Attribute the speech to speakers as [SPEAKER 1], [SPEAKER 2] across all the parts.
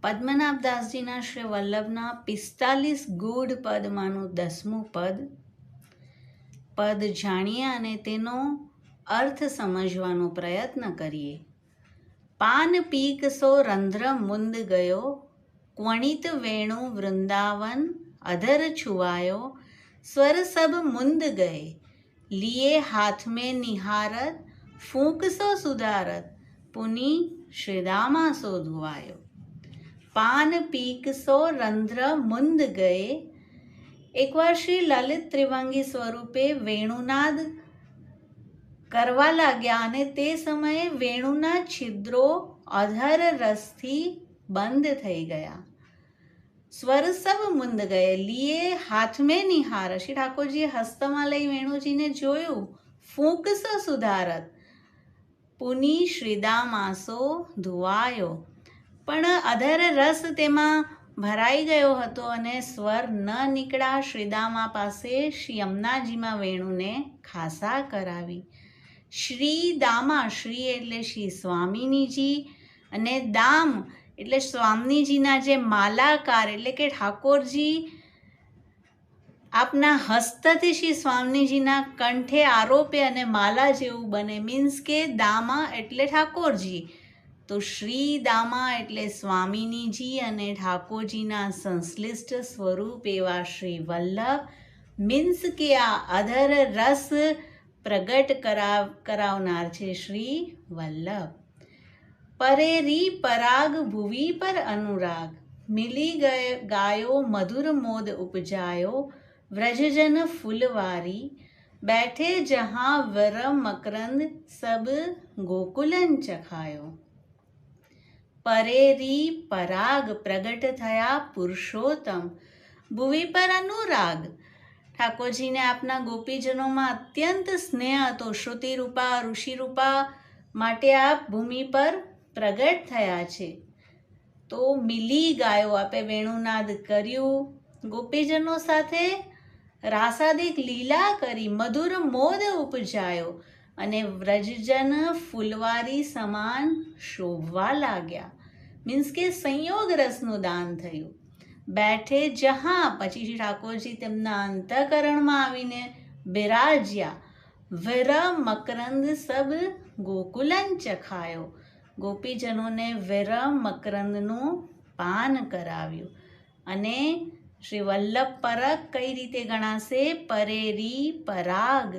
[SPEAKER 1] પદ્મનાભદાસજીના શ્રી વલ્લભના 45 ગૂઢ પદમાંનું 10મું પદ જાણીએ અને તેનો અર્થ સમજવાનો પ્રયત્ન કરીએ. પાન પીક સો રંધ્ર મુંદ ગયો, ક્વણિત વેણુ વૃંદાવન અધર છુવાયો, સ્વર સબ મુંદ ગયે, લીએ હાથ में નિહારત, ફૂંક સો સુધારત, પુની શ્રીદામા સો ધુવાયો. પાન પીક સો રંધ્ર મુંદ ગયે. એકવાર શ્રી લલિત ત્રિભંગી સ્વરૂપે વેણુનાદ કરવા લાગ્યા અને તે સમયે વેણુના છિદ્રો અધર રસથી બંધ થઈ ગયા. સ્વર સબ મુંદ ગયે, લીએ હાથ મેં નિહાર. શ્રી ઠાકોરજીએ હસ્તમાં લઈ વેણુજીને જોયું. ફૂંક સો સુધારત, પુની શ્રીદામાસો ધુવાયો. પણ અધર રસ તેમાં ભરાઈ ગયો હતો અને સ્વર ન નીકળ્યા. શ્રીદામા પાસે શ્રી યમુનાજીમાં વેણુને ખાસા કરાવી. શ્રીદામા, શ્રી એટલે શ્રી સ્વામિનીજી અને દામ એટલે સ્વામીજીના જે માલાકાર એટલે કે ઠાકોરજી આપના હસ્તથી શ્રી સ્વામીજીના કંઠે આરોપે અને માલા જેવું બને. મીન્સ કે દામા એટલે ઠાકોરજી, તો શ્રી દામા એટલે સ્વામિનીજી અને ઠાકોરજીના સંશ્લિષ્ટ સ્વરૂપ એવા શ્રી વલ્લભ. મીન્સ કે આ અધર રસ પ્રગટ કરાવનાર છે શ્રી વલ્લભ. પરેરી પરાગ ભુવી પર અનુરાગ, મિલી ગાયો મધુર મોદ ઉપજાયો, વ્રજજન ફૂલવારી, બેઠે જહાં વર મકરંદ, સબ ગોકુલન ચખાયો. પરેરી પરાગ પ્રગટ થયા પુરુષોત્તમ, ભુવી પર અનુરાગ. ઠાકોરજીને આપના ગોપીજનોમાં અત્યંત સ્નેહ હતો. શ્રુતિરૂપા ઋષિરૂપા માટે આપ ભૂમિ પર પ્રગટ થયા છે. તો મિલી ગાયો, આપે વેણુનાદ કર્યું, ગોપીજનો સાથે રાસાદિક લીલા કરી, મધુર મોદ ઉપજાયો અને વ્રજજન ફૂલવારી સમાન શોભવા લાગ્યા. મીન્સ કે સંયોગ રસનું દાન થયું. બેઠે જહાં, પછી શ્રી ઠાકોરજી તેમના અંતઃકરણમાં આવીને બિરાજ્યા. વર મકરંદ સબ ગોકુલન ચખાયો, ગોપીજનોને વેર મકરંદનું પાન કરાવ્યું. અને શ્રી વલ્લભ પરક કઈ રીતે ગણાશે? પરેરી પરાગ,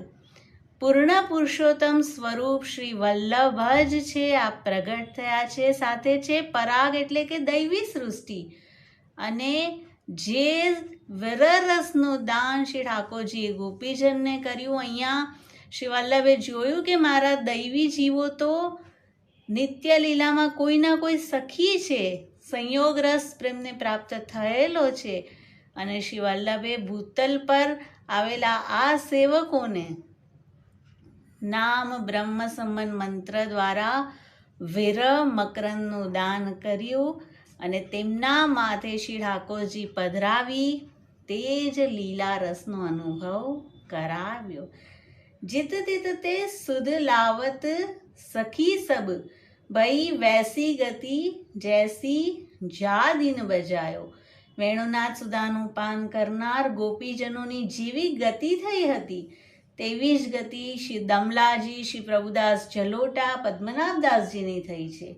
[SPEAKER 1] પૂર્ણ પુરુષોત્તમ સ્વરૂપ શ્રી વલ્લભ જ છે, આ પ્રગટ થયા છે. સાથે છે પરાગ એટલે કે દૈવી સૃષ્ટિ. અને જે વિરરસનું દાન શ્રી ઠાકોરજીએ ગોપીજનને કર્યું. અહીંયા શ્રી વલ્લભે જોયું કે મારા દૈવી જીવો તો નિત્ય લીલામાં કોઈના કોઈ સખી છે, સંયોગ રસ પ્રેમને પ્રાપ્ત થયેલો છે. અને શ્રી વલ્લભે ભૂતલ પર આવેલા આ સેવકોને નામ બ્રહ્મ સંબંધ મંત્ર દ્વારા વેર મકરંદનું દાન કર્યું અને તેમના માથે શ્રી ઠાકોરજી પધરાવી તે જ લીલા રસનો અનુભવ કરાવ્યો. જીત તિત તે સુધ લાવત સખી સબ, ભઈ વૈસી ગતિ જૈસી જા દિન બજાયો. વેણુનાથ સુધાનું પાન કરનાર ગોપીજનોની જેવી ગતિ થઈ હતી તેવી જ ગતિ શ્રી દમલાજી, શ્રી પ્રભુદાસ જલોટા, પદ્મનાભદાસજીની થઈ છે.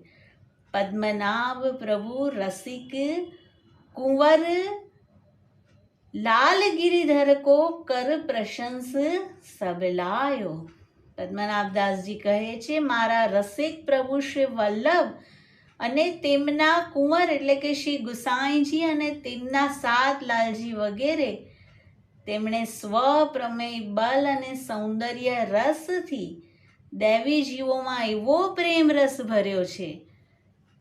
[SPEAKER 1] પદ્મનાભ પ્રભુ રસિક કુંવર લાલ ગિરિધર કો કર પ્રશંસ સબલાયો. પદ્મનાભદાસજી કહે છે મારા રસિક પ્રભુ શ્રી વલ્લભ અને તેમના કુંવર એટલે કે શ્રી ગુસાઈજી અને તેમના સાત લાલજી વગેરે તેમણે સ્વપ્રમેય બલ અને સૌંદર્ય રસથી દૈવી જીવોમાં એવો પ્રેમ રસ ભર્યો છે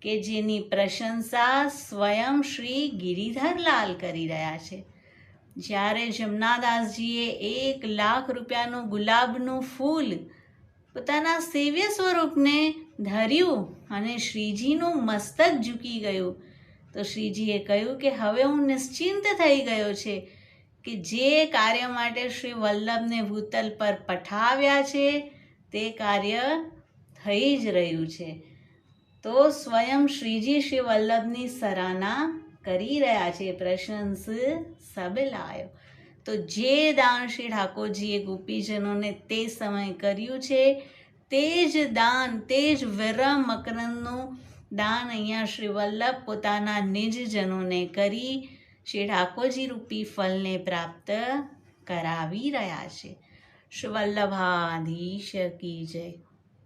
[SPEAKER 1] કે જેની પ્રશંસા સ્વયં શ્રી ગિરિધરલાલ કરી રહ્યા છે. જ્યારે જમનાદાસજીએ 1,00,000 રૂપિયાનું ગુલાબનું ફૂલ પોતાના સેવ્ય સ્વરૂપને ધર્યું અને શ્રીજીનું મસ્તક ઝૂકી ગયું તો શ્રીજીએ કહ્યું કે હવે હું નિશ્ચિંત થઈ ગયો છે કે જે કાર્ય માટે શ્રી વલ્લભને ભૂતલ પર પઠાવ્યા છે તે કાર્ય થઈ જ રહ્યું છે. તો સ્વયં શ્રીજી શ્રી વલ્લભની સરાહના કરી રહ્યા છે. પ્રશંસ સબ લાયો. તો જે દાન શ્રી ઠાકોરજીએ ગોપીજનોને તે સમયે કર્યું છે તે જ દાન, તે જ વિરમ મકરંદનું દાન અહીંયા શ્રી વલ્લભ પોતાના નિજજનોને કરી શ્રી ઠાકોરજી રૂપી ફલને પ્રાપ્ત કરાવી રહ્યા છે. શ્રી વલ્લભાધીશ કી જય.